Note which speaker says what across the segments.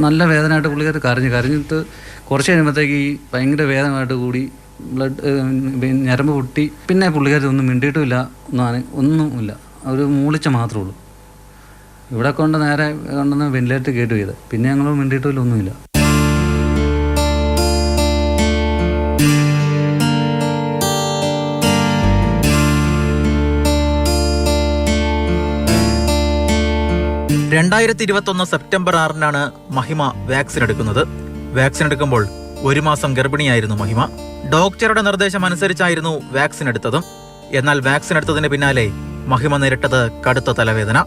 Speaker 1: നല്ല വേദനയായിട്ട് പുള്ളിക്കാർ കരഞ്ഞിട്ട് കുറച്ച് കഴിയുമ്പോഴത്തേക്ക് ഈ ഭയങ്കര വേദനയായിട്ട് കൂടി ബ്ലഡ് ഞരമ്പ് പൊട്ടി. പിന്നെ പുള്ളിക്കാർ ഒന്നും മിണ്ടിയിട്ടുമില്ല, ഒന്നുമില്ല, ഒരു മൂളിച്ച മാത്രമേ ഉള്ളൂ. ഇവിടെ നേരെ കൊണ്ടുവന്ന് വെന്റിലേറ്റർ കയറ്റി ചെയ്ത്. പിന്നെ ഞങ്ങൾ മിണ്ടിയിട്ടുമില്ല, ഒന്നുമില്ല.
Speaker 2: സെപ്റ്റംബർ 6 മഹിമ വാക്സിൻ എടുക്കുന്നത്. വാക്സിൻ എടുക്കുമ്പോൾ 1 മാസം ഗർഭിണിയായിരുന്നു മഹിമ. ഡോക്ടറുടെ നിർദ്ദേശം അനുസരിച്ചായിരുന്നു വാക്സിൻ എടുത്തതും. എന്നാൽ വാക്സിൻ എടുത്തതിന് പിന്നാലെ മഹിമ നേരിട്ടത് കടുത്ത തലവേദന,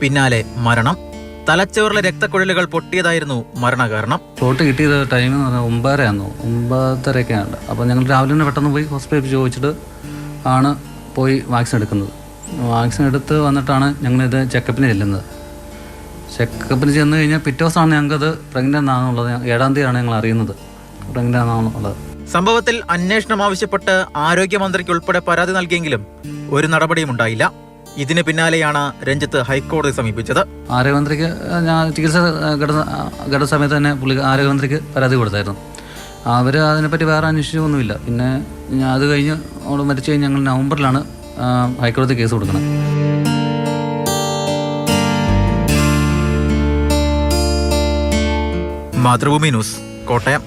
Speaker 2: പിന്നാലെ മരണം. തലച്ചോറിലെ രക്തക്കുഴലുകൾ പൊട്ടിയതായിരുന്നു മരണകാരണം.
Speaker 1: ഷോട്ട് കിട്ടിയത് ടൈം 9:30 അപ്പോൾ ഞങ്ങൾ രാവിലെ തന്നെ പെട്ടെന്ന് പോയി ഹോസ്പിറ്റലിൽ ചോദിച്ചിട്ട് ആണ് പോയി വാക്സിൻ എടുക്കുന്നത്. വാക്സിൻ എടുത്ത് വന്നിട്ടാണ് ഞങ്ങളിത് ചെക്കപ്പിന് ചെല്ലുന്നത്. ചെക്കപ്പിന് ചെന്ന് കഴിഞ്ഞാൽ പിറ്റേ ദിവസമാണ് ഞങ്ങൾക്കത് പ്രഗ്നൻ്റ് ആണെന്നുള്ളത്. 7-ാം തീയതിയാണ് ഞങ്ങൾ അറിയുന്നത് പ്രഗ്നൻ്റ് ആണെന്നുള്ളത്.
Speaker 2: സംഭവത്തിൽ അന്വേഷണം ആവശ്യപ്പെട്ട് ആരോഗ്യമന്ത്രിക്ക് ഉൾപ്പെടെ പരാതി നൽകിയെങ്കിലും ഒരു നടപടിയും ഉണ്ടായില്ല. ഇതിന് പിന്നാലെയാണ് രഞ്ജിത്ത് ഹൈക്കോടതി സമീപിച്ചത്.
Speaker 1: ആരോഗ്യമന്ത്രിക്ക് ഞാൻ ചികിത്സ ഘട്ട സമയത്ത് തന്നെ ആരോഗ്യമന്ത്രിക്ക് പരാതി കൊടുത്തായിരുന്നു. അവർ അതിനെപ്പറ്റി വേറെ അന്വേഷിച്ചൊന്നുമില്ല. പിന്നെ അത് കഴിഞ്ഞ് അവിടെ മരിച്ചു കഴിഞ്ഞ് ഞങ്ങൾ നവംബറിലാണ് ഹൈക്കോടതി കേസ് കൊടുക്കുന്നത്.
Speaker 2: മാതൃഭൂമി ന്യൂസ്, കോട്ടയം.